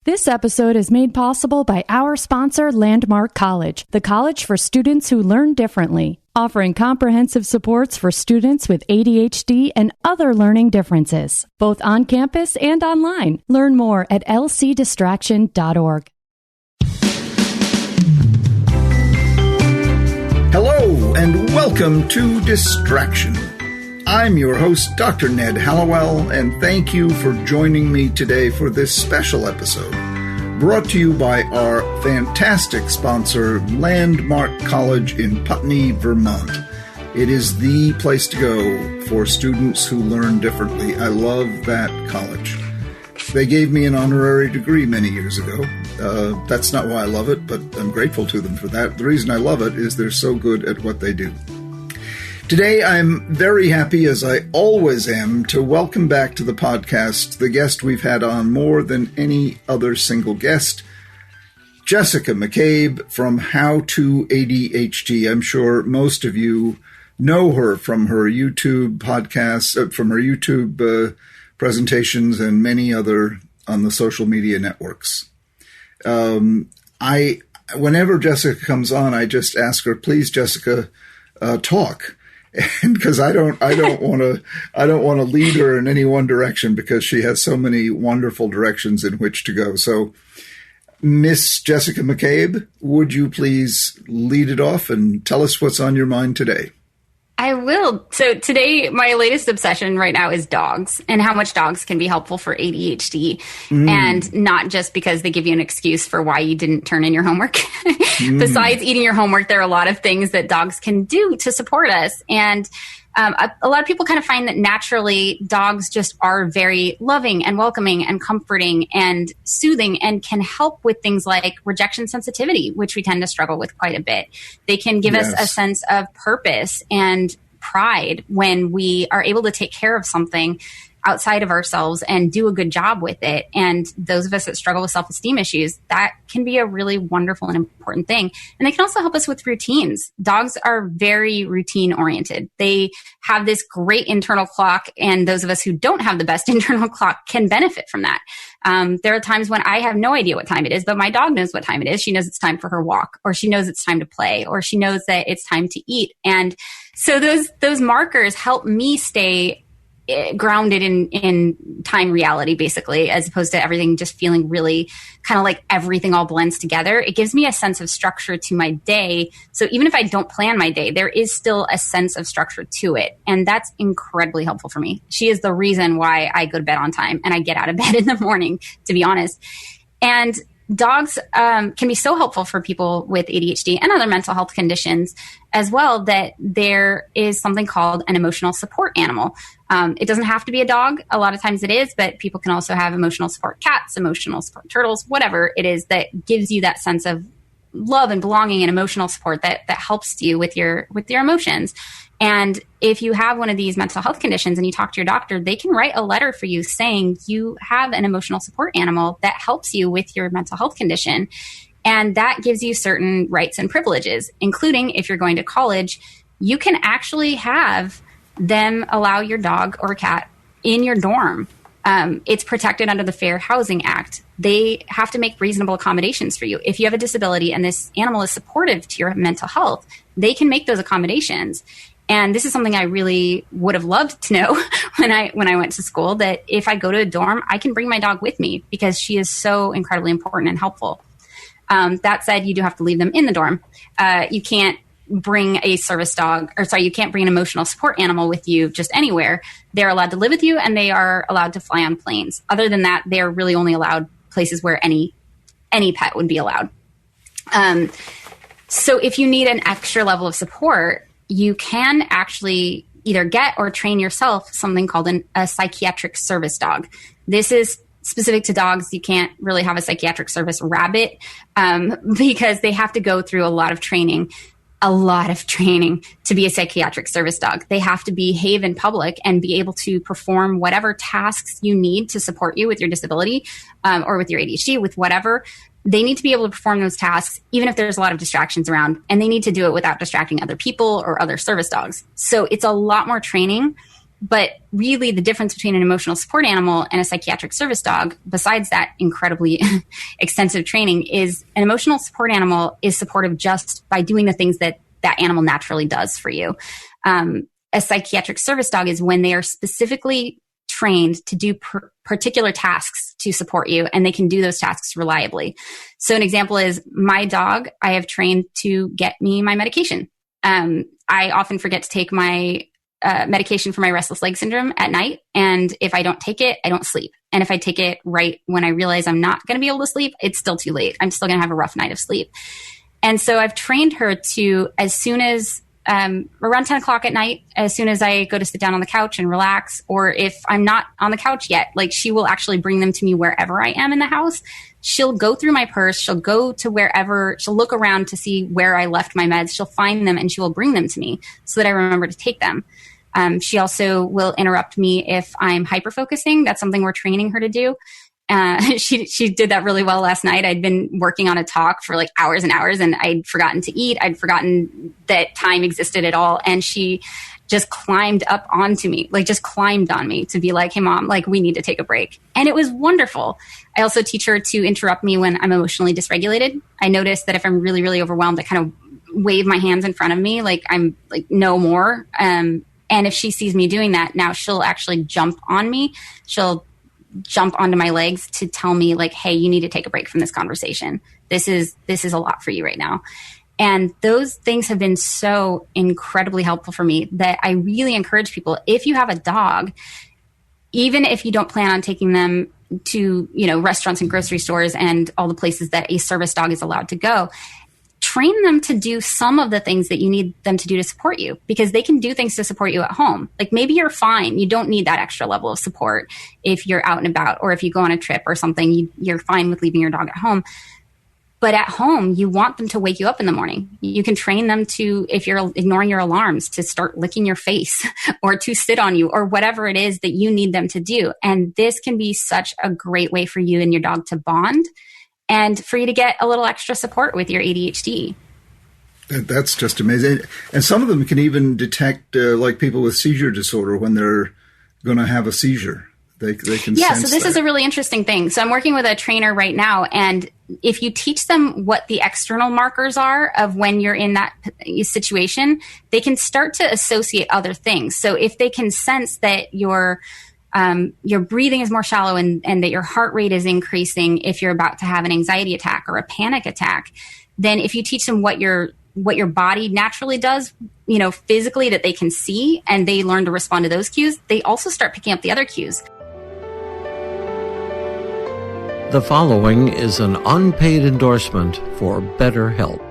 This episode is made possible by our sponsor, Landmark College, the college for students who learn differently, offering comprehensive supports for students with ADHD and other learning differences, both on campus and online. Learn more at lcdistraction.org. Hello, and welcome to Distraction. I'm your host, Dr. Ned Hallowell, and thank you for joining me today for this special episode, brought to you by our fantastic sponsor, Landmark College in Putney, Vermont. It is the place to go for students who learn differently. I love that college. They gave me an honorary degree many years ago. That's not why I love it, but I'm grateful to them for that. The reason I love it is they're so good at what they do. Today, I'm very happy, as I always am, to welcome back to the podcast the guest we've had on more than any other single guest, Jessica McCabe from HowtoADHD. I'm sure most of you know her from her YouTube podcasts, from her YouTube presentations, and many other on the social media networks. Whenever Jessica comes on, I just ask her, please, Jessica, talk. And because I don't want to lead her in any one direction, because she has so many wonderful directions in which to go. So, Miss Jessica McCabe, would you please lead it off and tell us what's on your mind today? I will. So today, my latest obsession right now is dogs and how much dogs can be helpful for ADHD. And not just because they give you an excuse for why you didn't turn in your homework. Besides eating your homework, there are a lot of things that dogs can do to support us. And a lot of people kind of find that naturally dogs just are very loving and welcoming and comforting and soothing and can help with things like rejection sensitivity, which we tend to struggle with quite a bit. They can give us a sense of purpose and pride when we are able to take care of something outside of ourselves and do a good job with it. And those of us that struggle with self-esteem issues, that can be a really wonderful and important thing. And they can also help us with routines. Dogs are very routine oriented. They have this great internal clock, and those of us who don't have the best internal clock can benefit from that. There are times when I have no idea what time it is, but my dog knows what time it is. She knows it's time for her walk, or she knows it's time to play, or she knows that it's time to eat. And so those markers help me stay grounded in time reality, basically, as opposed to everything just feeling really kind of like everything all blends together. It gives me a sense of structure to my day. So even if I don't plan my day, there is still a sense of structure to it. And that's incredibly helpful for me. She is the reason why I go to bed on time and I get out of bed in the morning, to be honest. And dogs can be so helpful for people with ADHD and other mental health conditions as well, that there is something called an emotional support animal. It doesn't have to be a dog. A lot of times it is, but people can also have emotional support cats, emotional support turtles, whatever it is that gives you that sense of love and belonging and emotional support that helps you with your emotions. And if you have one of these mental health conditions and you talk to your doctor, they can write a letter for you saying you have an emotional support animal that helps you with your mental health condition. And that gives you certain rights and privileges, including if you're going to college, you can actually have them allow your dog or cat in your dorm. It's protected under the Fair Housing Act. They have to make reasonable accommodations for you. If you have a disability and this animal is supportive to your mental health, they can make those accommodations. And this is something I really would have loved to know when I went to school, that if I go to a dorm, I can bring my dog with me because she is so incredibly important and helpful. That said, you do have to leave them in the dorm. You can't bring a service dog, you can't bring an emotional support animal with you just anywhere. They're allowed to live with you, and they are allowed to fly on planes. Other than that, they're really only allowed places where any pet would be allowed. So if you need an extra level of support, you can actually either get or train yourself something called a psychiatric service dog. This is specific to dogs. You can't really have a psychiatric service rabbit because they have to go through a lot of training to be a psychiatric service dog. They have to behave in public and be able to perform whatever tasks you need to support you with your disability or with your ADHD, with whatever. They need to be able to perform those tasks, even if there's a lot of distractions around, and they need to do it without distracting other people or other service dogs. So it's a lot more training But really the difference between an emotional support animal and a psychiatric service dog, besides that incredibly extensive training, is an emotional support animal is supportive just by doing the things that that animal naturally does for you. A psychiatric service dog is when they are specifically trained to do particular tasks to support you, and they can do those tasks reliably. So an example is my dog, I have trained to get me my medication. I often forget to take my medication for my restless leg syndrome at night. And if I don't take it, I don't sleep. And if I take it right when I realize I'm not going to be able to sleep, it's still too late. I'm still going to have a rough night of sleep. And so I've trained her to, as soon as around 10 o'clock at night, as soon as I go to sit down on the couch and relax, or if I'm not on the couch yet, like she will actually bring them to me wherever I am in the house. She'll go through my purse. She'll go to wherever, she'll look around to see where I left my meds. She'll find them and she will bring them to me so that I remember to take them. She also will interrupt me if I'm hyper-focusing. That's something we're training her to do. She did that really well last night. I'd been working on a talk for like hours and hours, and I'd forgotten to eat. I'd forgotten that time existed at all. And she just climbed up onto me, like just climbed on me to be like, hey mom, like we need to take a break. And it was wonderful. I also teach her to interrupt me when I'm emotionally dysregulated. I notice that if I'm really, really overwhelmed, I kind of wave my hands in front of me, like I'm like, no more. And if she sees me doing that, now she'll actually jump on me. She'll jump onto my legs to tell me like, hey, you need to take a break from this conversation. This is a lot for you right now. And those things have been so incredibly helpful for me that I really encourage people, if you have a dog, even if you don't plan on taking them to, restaurants and grocery stores and all the places that a service dog is allowed to go, train them to do some of the things that you need them to do to support you, because they can do things to support you at home. Like maybe you're fine. You don't need that extra level of support if you're out and about, or if you go on a trip or something, you're fine with leaving your dog at home. But at home, you want them to wake you up in the morning. You can train them to, if you're ignoring your alarms, to start licking your face or to sit on you or whatever it is that you need them to do. And this can be such a great way for you and your dog to bond and for you to get a little extra support with your ADHD. That's just amazing. And some of them can even detect like people with seizure disorder when they're going to have a seizure. They can sense so this is a really interesting thing. So I'm working with a trainer right now, and if you teach them what the external markers are of when you're in that situation, they can start to associate other things. So if they can sense that your breathing is more shallow and that your heart rate is increasing if you're about to have an anxiety attack or a panic attack, then if you teach them what your body naturally does, physically, that they can see, and they learn to respond to those cues, they also start picking up the other cues. The following is an unpaid endorsement for BetterHelp.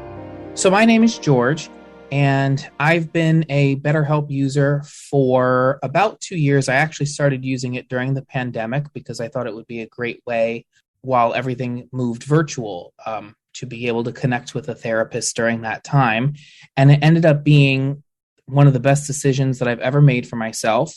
So my name is George, and I've been a BetterHelp user for about 2 years. I actually started using it during the pandemic because I thought it would be a great way, while everything moved virtual, to be able to connect with a therapist during that time. And it ended up being one of the best decisions that I've ever made for myself.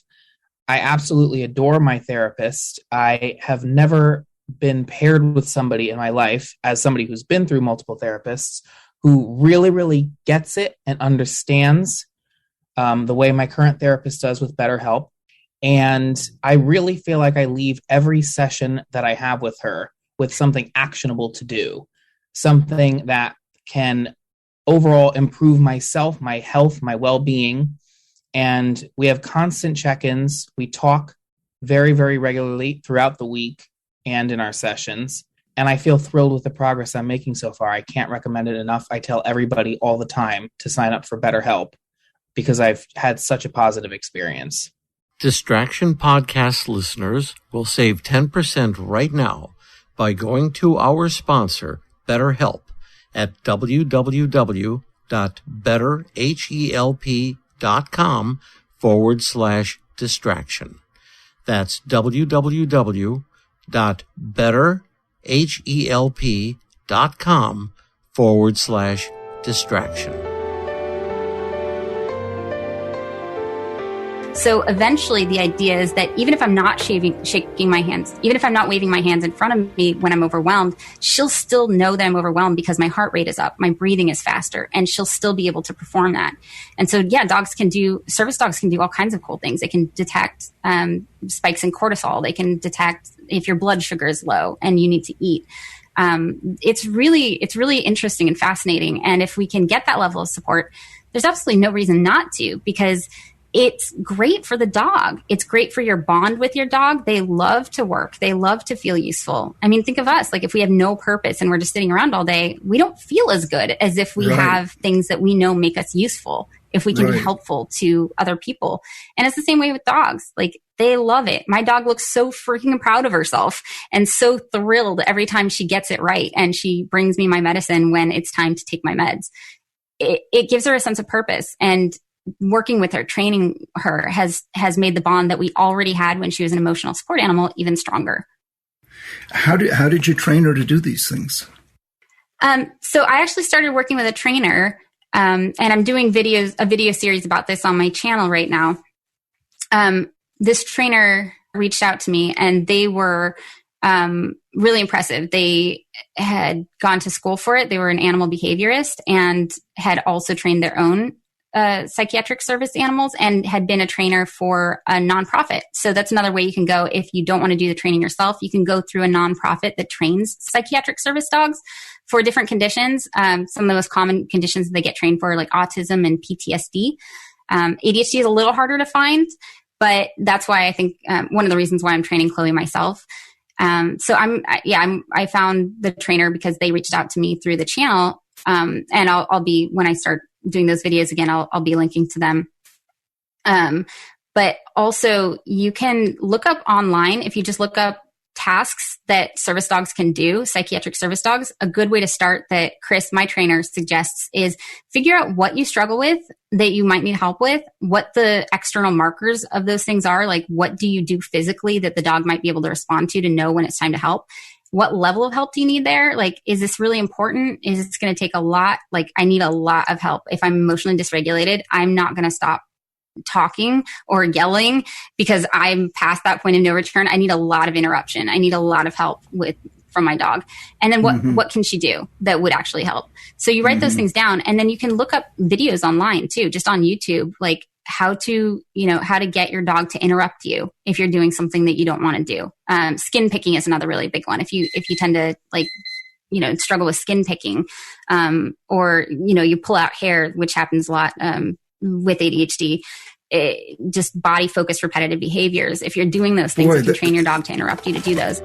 I absolutely adore my therapist. I have never been paired with somebody in my life, as somebody who's been through multiple therapists, who really, really gets it and understands the way my current therapist does with BetterHelp. And I really feel like I leave every session that I have with her with something actionable to do, something that can overall improve myself, my health, my well-being. And we have constant check-ins. We talk very, very regularly throughout the week and in our sessions. And I feel thrilled with the progress I'm making so far. I can't recommend it enough. I tell everybody all the time to sign up for BetterHelp because I've had such a positive experience. Distraction Podcast listeners will save 10% right now by going to our sponsor, BetterHelp, at www.betterhelp.com/distraction. That's www.betterhelp.com/distraction. So eventually the idea is that even if I'm not shaking my hands, even if I'm not waving my hands in front of me when I'm overwhelmed, she'll still know that I'm overwhelmed because my heart rate is up, my breathing is faster, and she'll still be able to perform that. And so, yeah, service dogs can do all kinds of cool things. They can detect spikes in cortisol. They can detect if your blood sugar is low and you need to eat. It's really interesting and fascinating. And if we can get that level of support, there's absolutely no reason not to, because it's great for the dog. It's great for your bond with your dog. They love to work. They love to feel useful. I mean, think of us. Like, if we have no purpose and we're just sitting around all day, we don't feel as good as if we have things that we know make us useful, if we can be helpful to other people. And it's the same way with dogs. Like, they love it. My dog looks so freaking proud of herself and so thrilled every time she gets it right. And she brings me my medicine when it's time to take my meds. It gives her a sense of purpose. And working with her, training her has made the bond that we already had when she was an emotional support animal even stronger. How did you train her to do these things? So I actually started working with a trainer, and I'm doing a video series about this on my channel right now. This trainer reached out to me, and they were really impressive. They had gone to school for it. They were an animal behaviorist and had also trained their own psychiatric service animals and had been a trainer for a nonprofit. So that's another way you can go if you don't want to do the training yourself. You can go through a nonprofit that trains psychiatric service dogs for different conditions. Some of the most common conditions they get trained for are like autism and PTSD. ADHD is a little harder to find, but that's why I think one of the reasons why I'm training Chloe myself. So I found the trainer because they reached out to me through the channel. And I'll be, when I start doing those videos again, I'll be linking to them. But also you can look up online. If you just look up tasks that service dogs can do, psychiatric service dogs, a good way to start that Chris, my trainer, suggests is figure out what you struggle with that you might need help with, what the external markers of those things are. Like, what do you do physically that the dog might be able to respond to know when it's time to help? What level of help do you need there? Like, is this really important? Is this going to take a lot? Like, I need a lot of help. If I'm emotionally dysregulated, I'm not going to stop talking or yelling because I'm past that point of no return. I need a lot of interruption. I need a lot of help from my dog. And then what can she do that would actually help? So you write those things down, and then you can look up videos online too, just on YouTube, like how to get your dog to interrupt you if you're doing something that you don't want to do. Skin picking is another really big one. If you tend to struggle with skin picking, or you pull out hair, which happens a lot with ADHD, just body focused repetitive behaviors. If you're doing those things, you can train your dog to interrupt you to do those.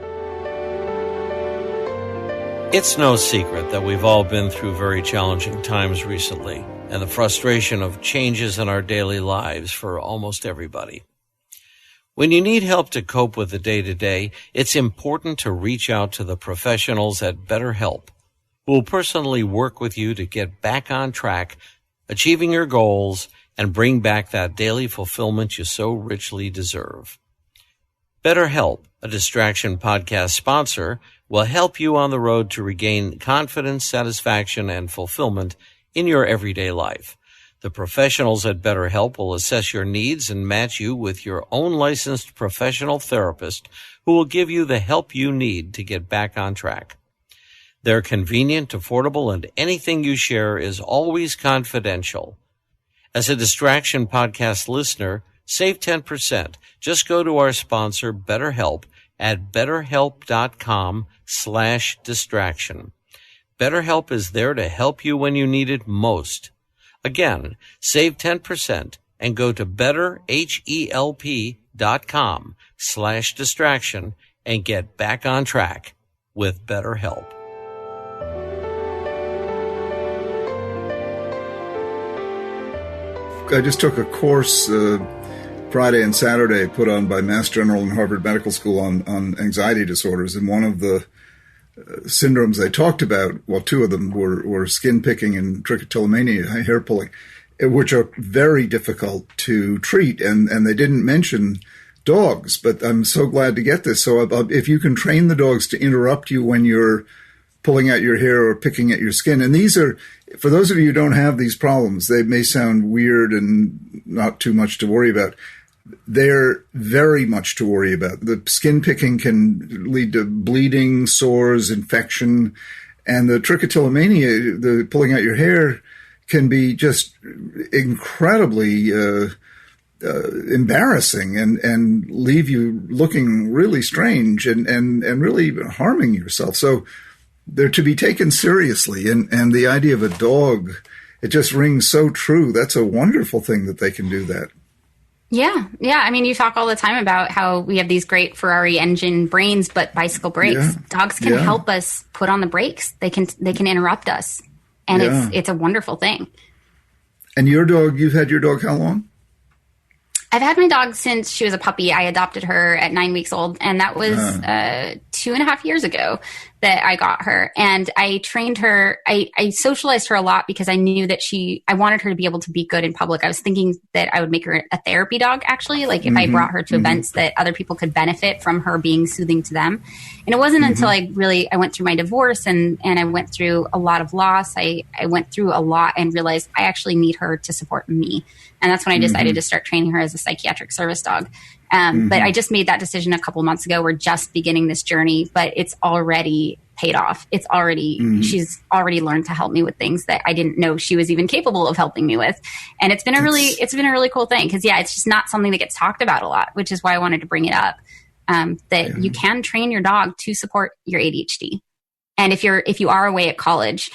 It's no secret that we've all been through very challenging times recently, and the frustration of changes in our daily lives for almost everybody. When you need help to cope with the day-to-day, it's important to reach out to the professionals at BetterHelp, who will personally work with you to get back on track, achieving your goals, and bring back that daily fulfillment you so richly deserve. BetterHelp, a Distraction podcast sponsor, will help you on the road to regain confidence, satisfaction, and fulfillment in your everyday life. The professionals at BetterHelp will assess your needs and match you with your own licensed professional therapist who will give you the help you need to get back on track. They're convenient, affordable, and anything you share is always confidential. As a Distraction podcast listener, save 10%. Just go to our sponsor, BetterHelp, at betterhelp.com/distraction. BetterHelp is there to help you when you need it most. Again, save 10% and go to betterhelp.com/distraction and get back on track with BetterHelp. I just took a course Friday and Saturday put on by Mass General and Harvard Medical School on anxiety disorders. And one of the syndromes they talked about, well, two of them were skin picking and trichotillomania, hair pulling, which are very difficult to treat. And they didn't mention dogs, but I'm so glad to get this. So if you can train the dogs to interrupt you when you're pulling out your hair or picking at your skin. And these are, for those of you who don't have these problems, they may sound weird and not too much to worry about. they're very much to worry about. The skin picking can lead to bleeding, sores, infection, and the trichotillomania, the pulling out your hair, can be just incredibly embarrassing and leave you looking really strange and really harming yourself. So they're to be taken seriously. And the idea of a dog, it just rings so true. That's a wonderful thing that they can do that. Yeah. Yeah. I mean, you talk all the time about how we have these great Ferrari engine brains, but bicycle brakes. Yeah. Dogs can help us put on the brakes. They can interrupt us. And it's a wonderful thing. And your dog, you've had your dog how long? I've had my dog since she was a puppy. I adopted her at 9 weeks old, and that was 2.5 years ago that I got her. And I trained her. I socialized her a lot because I knew that I wanted her to be able to be good in public. I was thinking that I would make her a therapy dog, actually, like if I brought her to events that other people could benefit from her being soothing to them. And it wasn't until I went through my divorce and I went through a lot of loss. I went through a lot and realized I actually need her to support me. And that's when I decided to start training her as a psychiatric service dog. But I just made that decision a couple months ago. We're just beginning this journey, but it's already paid off. It's already, she's already learned to help me with things that I didn't know she was even capable of helping me with. And it's been a really cool thing. Cause it's just not something that gets talked about a lot, which is why I wanted to bring it up. That you can train your dog to support your ADHD. And if you are away at college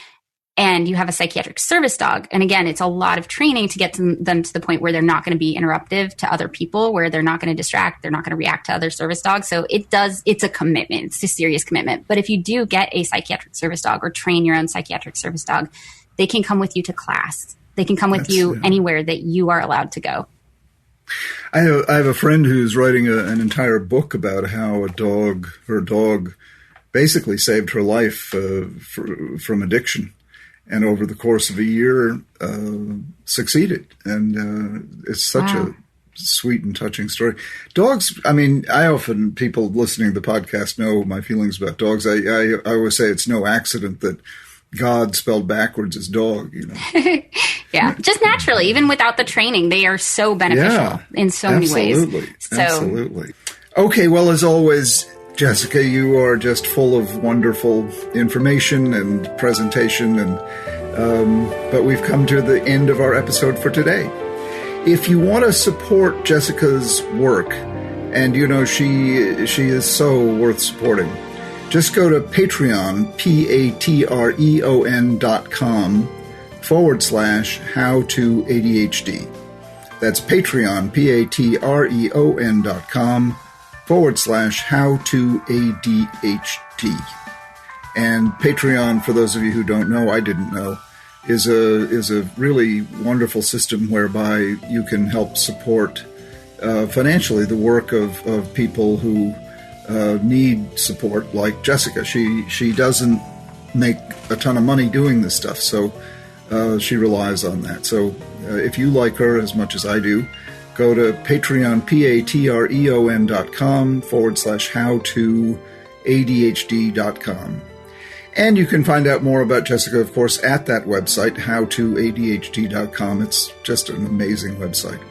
and you have a psychiatric service dog, and again, it's a lot of training to get them to the point where they're not going to be interruptive to other people, where they're not going to distract, they're not going to react to other service dogs. So it's a commitment. It's a serious commitment. But if you do get a psychiatric service dog or train your own psychiatric service dog, they can come with you to class. They can come with you anywhere that you are allowed to go. I have a friend who's writing an entire book about how her dog basically saved her life from addiction. And over the course of a year, succeeded. And it's such a sweet and touching story. Dogs, I mean, people listening to the podcast know my feelings about dogs. I always say it's no accident that God spelled backwards is dog, you know. Yeah, just naturally, even without the training, they are so beneficial in so many ways. Absolutely. Okay, well, as always, Jessica, you are just full of wonderful information and presentation, but we've come to the end of our episode for today. If you want to support Jessica's work, and you know she is so worth supporting, just go to Patreon, patreon.com/HowtoADHD. That's Patreon, patreon.com/HowtoADHD. And Patreon, for those of you who don't know, I didn't know, is a really wonderful system whereby you can help support financially the work of people who need support, like Jessica. She doesn't make a ton of money doing this stuff, so she relies on that. So if you like her as much as I do, go to Patreon, patreon.com/HowtoADHD.com. And you can find out more about Jessica, of course, at that website, HowtoADHD.com. It's just an amazing website.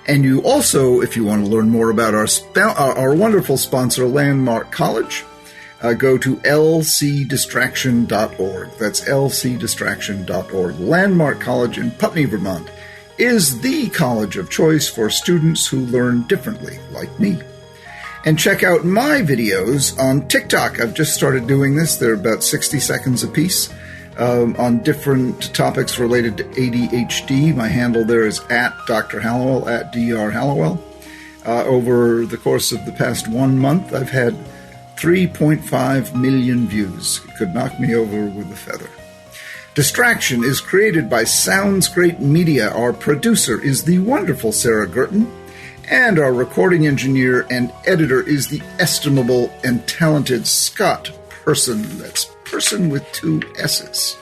And you also, if you want to learn more about our wonderful sponsor, Landmark College, go to lcdistraction.org. That's lcdistraction.org. Landmark College in Putney, Vermont, is the college of choice for students who learn differently, like me. And check out my videos on TikTok. I've just started doing this. They're about 60 seconds apiece on different topics related to ADHD. My handle there is at Dr. Hallowell, at Dr. Hallowell. Over the course of the past 1 month, I've had 3.5 million views. It could knock me over with a feather. Distraction is created by Sounds Great Media. Our producer is the wonderful Sarah Guertin. And our recording engineer and editor is the estimable and talented Scott Persson. That's Persson with 2 S's.